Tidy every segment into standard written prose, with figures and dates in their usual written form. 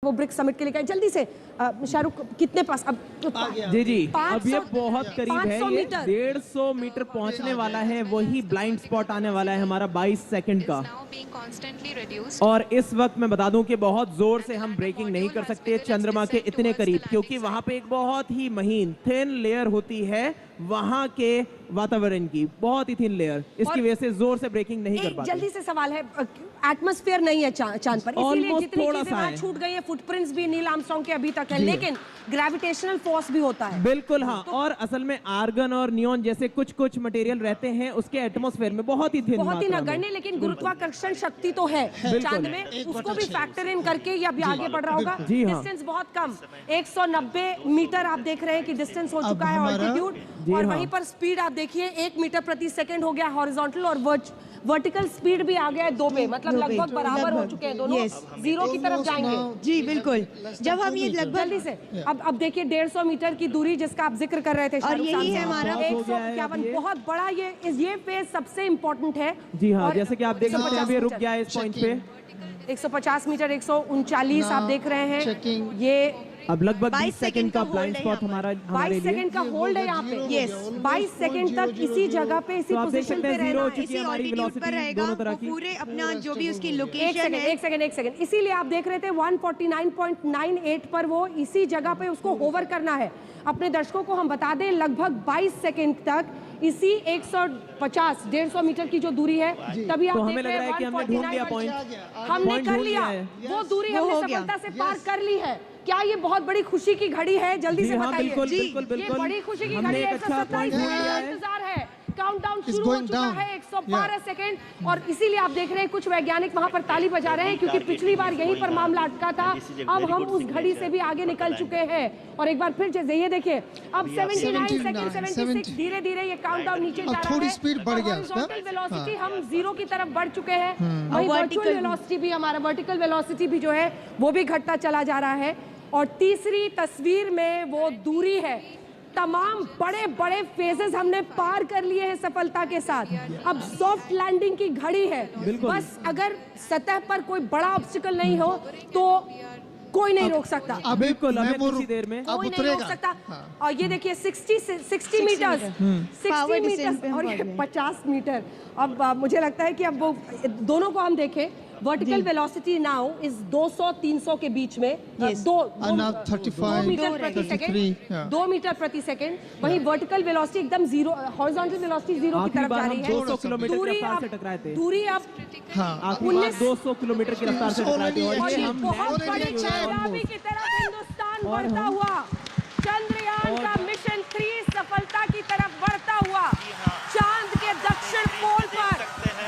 वो BRICS summit के लिए गए। जल्दी से शाहरुख कितने पास अब जी अब ये बहुत करीब है, ये 150 मीटर पहुंचने वाला है। वही ब्लाइंड स्पॉट आने वाला है हमारा 22 सेकंड का। और इस वक्त मैं बता दूं कि बहुत जोर से हम ब्रेकिंग नहीं कर सकते चंद्रमा के इतने करीब, क्योंकि वहां पे एक बहुत ही महीन थिन लेयर होती है वहां के वातावरण की, बहुत ही थिन लेयर। इसकी वजह से जोर से ब्रेकिंग नहीं कर पाते। जल्दी से सवाल है, एटमॉस्फेयर नहीं है चांद पर, इसीलिए जितनी चीजें वहां छूट गई है, फुटप्रिंट्स भी नील आर्मस्ट्रांग के अभी तक है, लेकिन ग्रेविटेशनल फोर्स भी होता है। बिल्कुल हाँ, तो और असल में आर्गन और नियॉन जैसे कुछ मटेरियल रहते हैं उसके एटमॉस्फेयर में बहुत ही नगण्य, लेकिन गुरुत्वाकर्षण शक्ति तो है चांद में, उसको भी फैक्टर इन करके ये अभी आगे बढ़ रहा होगा। डिस्टेंस बहुत कम, 190 मीटर आप देख रहे हैं कि डिस्टेंस हो चुका है, ऑल्टीट्यूड, और वहीं पर स्पीड आप देखिए 1 मीटर प्रति सेकंड हो गया हॉरिजॉन्टल, और वर्टिकल स्पीड भी आ गया है 2 पे, मतलब लगभग बराबर हो चुके हैं दोनों, जीरो की तरफ जाएंगे। जी बिल्कुल, जब हम ये लगभग जल्दी से अब देखिए 150 मीटर की दूरी जिसका आप जिक्र कर रहे थे, और यही है हमारा 151, बहुत बड़ा ये फेज सबसे इम्पोर्टेंट है। जी हाँ, जैसे कि आप देख सकते हैं अभी रुक गया है इस पॉइंट पे। 150 मीटर 139 आप देख रहे हैं, ये अब लगभग 20 सेकंड का ब्लाइंड स्पॉट हमारे 22 सेकंड का होल्ड है यहाँ पे। यस, 22 सेकंड तक इसी जगह पे, इसी पोजीशन पे रहना, इसी ऑल्टीट्यूड पर रहेगा, वो पूरे अपना जो भी उसकी लोकेशन है। एक सेकंड, इसीलिए आप देख रहे थे 149.98 पर वो इसी जगह पे उसको होवर करना है। अपने दर्शकों को हम बता दें, लगभग 22 सेकंड तक इसी 150-150 मीटर की जो दूरी है, तभी आप देख रहे हैं 149 हमने कर लिया, वो दूरी हमने सफलता से पार कर ली है। क्या ये बहुत बड़ी खुशी की घड़ी है? जल्दी से बताइए। बिल्कुल, ये बड़ी खुशी की घड़ी है। 127 मिनट का इंतजार है, काउंटडाउन शुरू हो चुका है, 112 सेकंड, और इसीलिए आप देख रहे हैं कुछ वैज्ञानिक वहां पर ताली बजा रहे हैं, क्योंकि पिछली बार यहीं पर मामला अटका था। अब हम उस घड़ी से भी आगे निकल चुके हैं, और एक बार फिर जैसे ये देखिए, अब 79 सेकंड, 76, धीरे धीरे ये काउंटडाउन नीचे जा रहा है, थोड़ी स्पीड बढ़ गया उसका। हॉरिजॉन्टल वेलोसिटी हम 0 की तरफ बढ़ चुके हैं, वही वर्टिकल वेलोसिटी भी, हमारा वर्टिकल वेलोसिटी भी जो है वो भी घटता चला जा रहा है। और तीसरी तस्वीर में वो दूरी है, तमाम बड़े बड़े फेजेस हमने पार कर लिए हैं सफलता के साथ। अब सॉफ्ट लैंडिंग की घड़ी है, बस अगर सतह पर कोई बड़ा ऑब्स्टिकल नहीं हो तो कोई नहीं रोक सकता। बिल्कुल, कुछ देर में कोई नहीं रोक सकता। और ये देखिए 60 मीटर और ये 50 मीटर। अब मुझे लगता है कि अब वो दोनों को हम देखें, वर्टिकल वेलोसिटी नाउ इज 200-300 के बीच में, 2 मीटर प्रति सेकंड, 2 मीटर प्रति सेकंड। वहीं वर्टिकल वेलोसिटी एकदम 0, हॉरिजॉन्टल वेलोसिटी 0 की तरफ जा रही है। 200 किलोमीटर की रफ्तार से टकराए थे। दूरी अब 200 किलोमीटर की रफ्तार से टकराए थे, और ये हम बहुत बड़ी कामयाबी की तरफ हिंदुस्तान बढ़ता हुआ, चंद्रयान का मिशन 3 सफलता की तरफ बढ़ता हुआ, चांद के दक्षिण पोल पर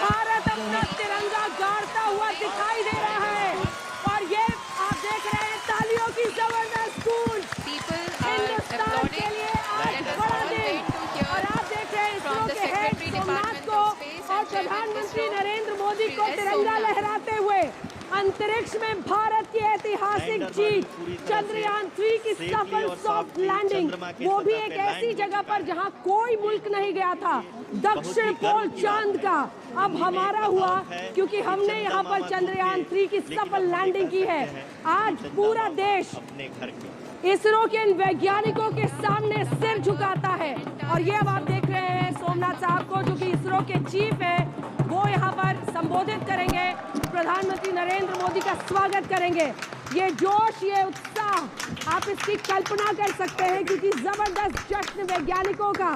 भारत अपना तिरंगा गाड़ता हुआ दिखाई दे रहा है। और ये आप देख रहे हैं तालियों की जबरदस्त गूंज, हिंदुस्तान के लिए आज बड़ा दिन। और आप देख रहे हैं इसरो के हेड सोमनाथ को और प्रधानमंत्री नरेंद्र मोदी को तिरंगा लहराते हुए अंतरिक्ष में भारत की ऐतिहासिक जीत, चंद्रयान 3 की सफल सॉफ्ट लैंडिंग, वो भी एक ऐसी जगह पर जहां कोई मुल्क नहीं गया था, दक्षिण पोल चांद का अब हमारा हुआ, क्योंकि हमने यहाँ पर चंद्रयान 3 की सफल लैंडिंग की है। आज पूरा देश इसरो के इन वैज्ञानिकों के सामने सिर झुकाता है। और ये अब आप देख रहे हैं सोमनाथ साहब को, जो कि इसरो के चीफ है, वो यहाँ पर संबोधित करेंगे, प्रधानमंत्री नरेंद्र मोदी का स्वागत करेंगे। ये जोश, ये उत्साह, आप इसकी कल्पना कर सकते हैं, क्योंकि जबरदस्त जश्न वैज्ञानिकों का,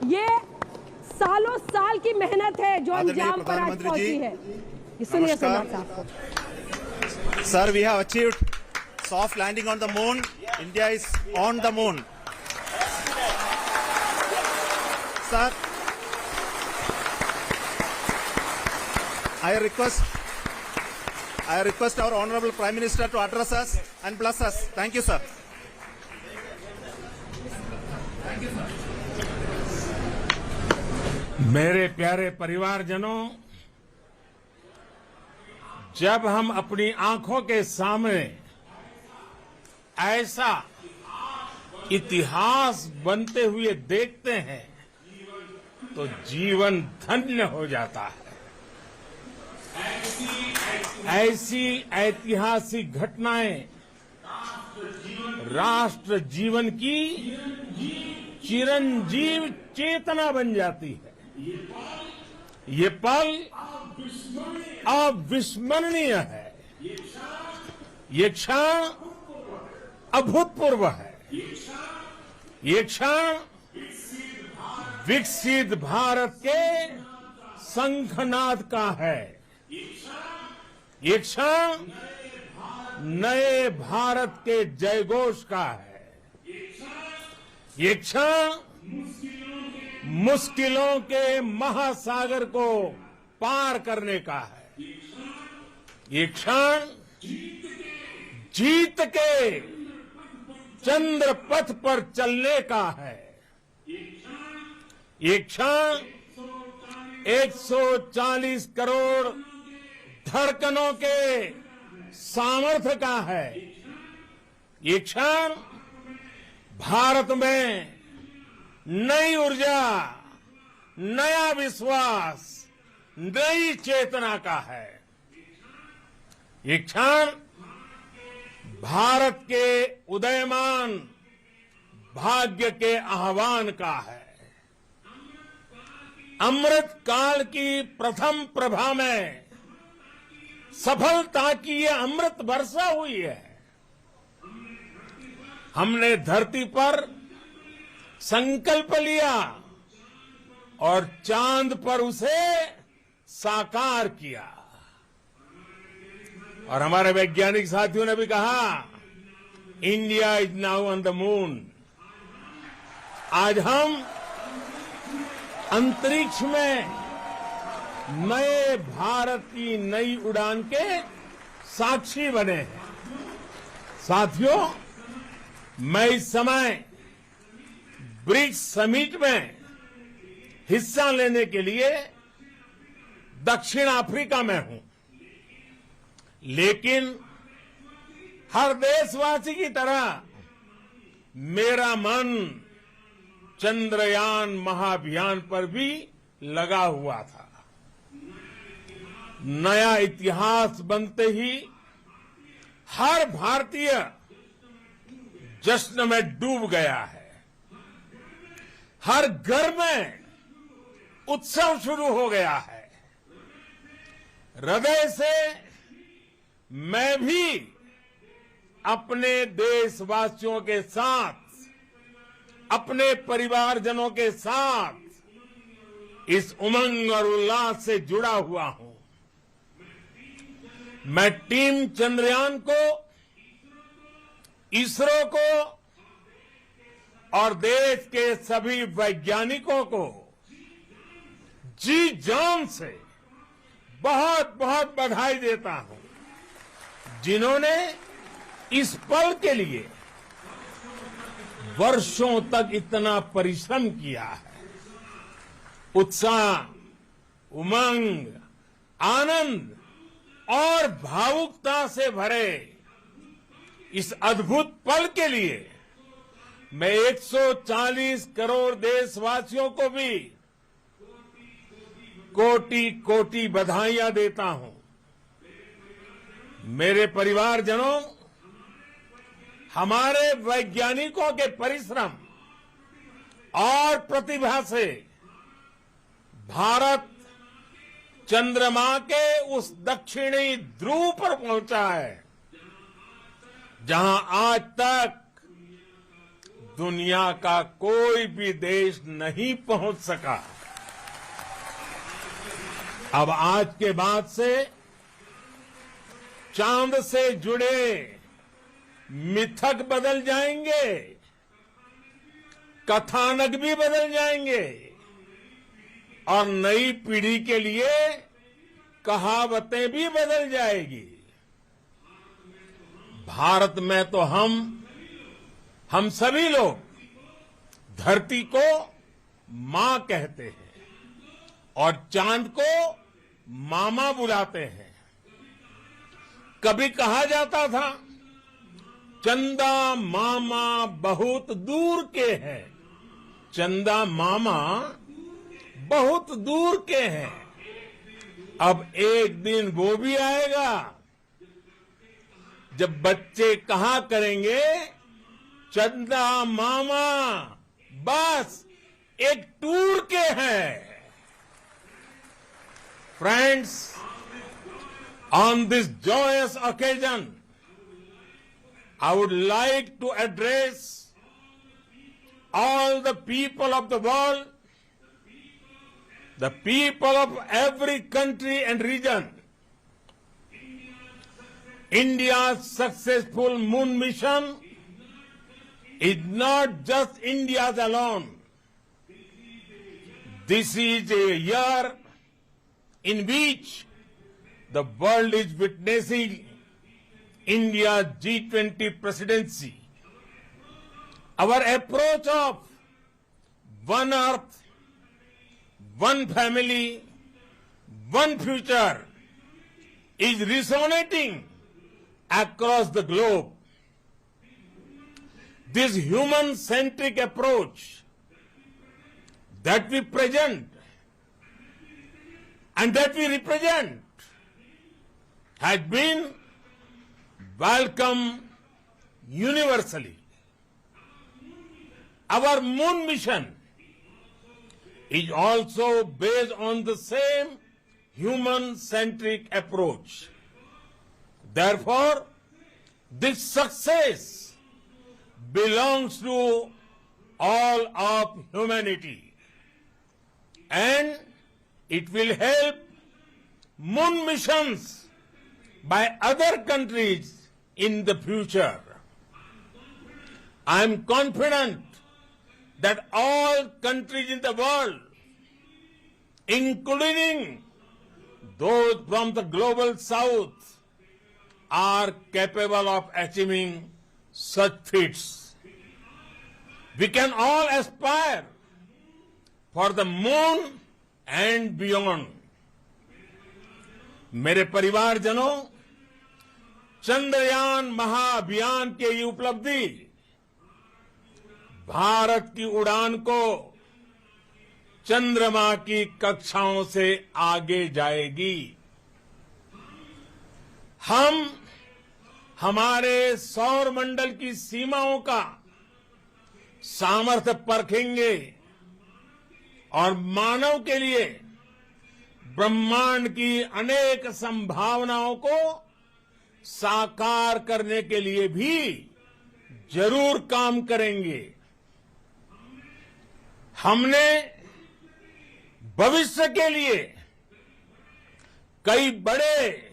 ये सालों साल की मेहनत है जो अंजाम पर आज पहुंची है। सुनिए सोमनाथ साहब। Sir, we have achieved soft landing on the moon. India is on the moon. Sir, I request our Honorable Prime Minister to address us and bless us. Thank you, sir. मेरे प्यारे परिवारजनों, जब हम अपनी आंखों के सामने ऐसा इतिहास बनते हुए देखते हैं तो जीवन धन्य हो जाता है। ऐसी ऐतिहासिक घटनाएं राष्ट्र जीवन की चिरंजीव चेतना बन जाती है। ये पल अविस्मरणीय है। ये क्षण अभूतपूर्व है। ये क्षण विकसित भारत के शंखनाद का है। ये क्षण नए भारत के जयघोष का है। ये क्षण मुश्किलों के महासागर को पार करने का है। ये क्षण जीत के चंद्र पथ पर चलने का है। ये क्षण 140 करोड़ धड़कनों के सामर्थ्य का है। ये क्षण भारत में नई ऊर्जा, नया विश्वास, नई चेतना का है। ये क्षण भारत के उदयमान भाग्य के आह्वान का है। अमृत काल की प्रथम प्रभा में सफलता की ये अमृत वर्षा हुई है। हमने धरती पर संकल्प लिया और चांद पर उसे साकार किया। और हमारे वैज्ञानिक साथियों ने भी कहा, India is now on the moon. आज हम अंतरिक्ष में नए भारत की नई उड़ान के साक्षी बने हैं। साथियों, मैं इस समय ब्रिक्स समिट में हिस्सा लेने के लिए दक्षिण अफ्रीका में हूं, लेकिन हर देशवासी की तरह मेरा मन चंद्रयान महाअभियान पर भी लगा हुआ था। नया इतिहास बनते ही हर भारतीय जश्न में डूब गया है। हर घर में उत्सव शुरू हो गया है। हृदय से मैं भी अपने देशवासियों के साथ, अपने परिवारजनों के साथ इस उमंग और उल्लास से जुड़ा हुआ हूं। मैं टीम चंद्रयान को, इसरो को और देश के सभी वैज्ञानिकों को जी जान से बहुत बहुत बधाई देता हूं, जिन्होंने इस पल के लिए वर्षों तक इतना परिश्रम किया है। उत्साह, उमंग, आनंद और भावुकता से भरे इस अद्भुत पल के लिए मैं 140 करोड़ देशवासियों को भी कोटि कोटि बधाइयां देता हूं। मेरे परिवारजनों, हमारे वैज्ञानिकों के परिश्रम और प्रतिभा से भारत चंद्रमा के उस दक्षिणी ध्रुव पर पहुंचा है, जहां आज तक दुनिया का कोई भी देश नहीं पहुंच सका। अब आज के बाद से चांद से जुड़े मिथक बदल जाएंगे, कथानक भी बदल जाएंगे और नई पीढ़ी के लिए कहावतें भी बदल जाएगी। भारत में तो हम सभी लोग धरती को मां कहते हैं और चांद को मामा बुलाते हैं। कभी कहा जाता था, चंदा मामा बहुत दूर के हैं। चंदा मामा बहुत दूर के हैं। अब एक दिन वो भी आएगा जब बच्चे कहा करेंगे चंदा मामा बस एक टूर के हैं। Friends, on this joyous occasion, I would like to address all the people of the world, the people of every country and region. India's successful moon mission is not just India's alone. This is a year in which the world is witnessing India's G20 presidency. Our approach of one earth, one family, one future is resonating across the globe. This human-centric approach that we present and that we represent has been welcomed universally. Our moon mission is also based on the same human-centric approach. Therefore, this success belongs to all of humanity, and it will help moon missions by other countries in the future. I am confident that all countries in the world, including those from the global south, are capable of achieving such feats. We can all aspire for the moon and beyond. मेरे परिवारजनों, चंद्रयान महाअभियान की ये उपलब्धि भारत की उड़ान को चंद्रमा की कक्षाओं से आगे जाएगी। हम हमारे सौर मंडल की सीमाओं का सामर्थ्य परखेंगे और मानव के लिए ब्रह्मांड की अनेक संभावनाओं को साकार करने के लिए भी जरूर काम करेंगे। हमने भविष्य के लिए कई बड़े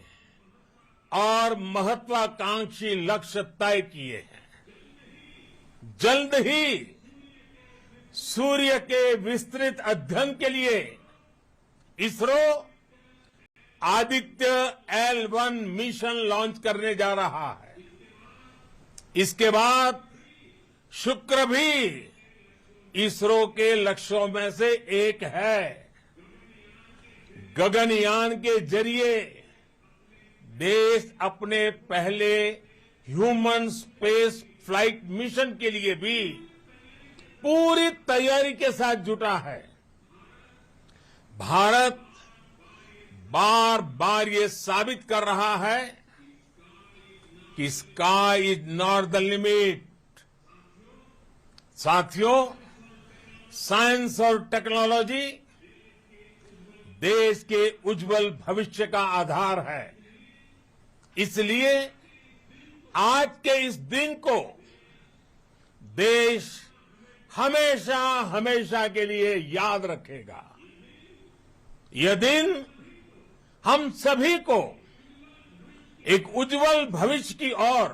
और महत्वाकांक्षी लक्ष्य तय किए हैं। जल्द ही सूर्य के विस्तृत अध्ययन के लिए ISRO Aditya L1 mission launch करने जा रहा है। इसके बाद शुक्र भी इसरो के लक्ष्यों में से एक है। गगनयान के जरिए देश अपने पहले ह्यूमन स्पेस फ्लाइट मिशन के लिए भी पूरी तैयारी के साथ जुटा है। भारत बार बार ये साबित कर रहा है कि sky is not the limit. साथियों, साइंस और टेक्नोलॉजी देश के उज्जवल भविष्य का आधार है। इसलिए आज के इस दिन को देश हमेशा हमेशा के लिए याद रखेगा। यह दिन हम सभी को एक उज्जवल भविष्य की ओर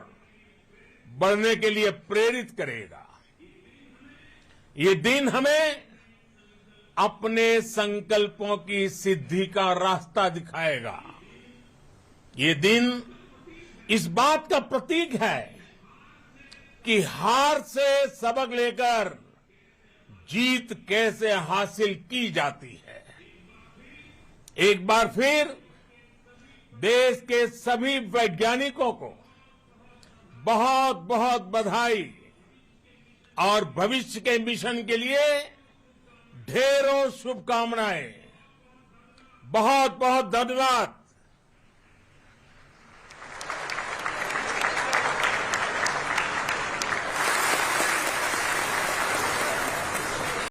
बढ़ने के लिए प्रेरित करेगा। ये दिन हमें अपने संकल्पों की सिद्धि का रास्ता दिखाएगा। ये दिन इस बात का प्रतीक है कि हार से सबक लेकर जीत कैसे हासिल की जाती है। एक बार फिर देश के सभी वैज्ञानिकों को बहुत बहुत बधाई और भविष्य के मिशन के लिए ढेरों शुभकामनाएं। बहुत बहुत धन्यवाद।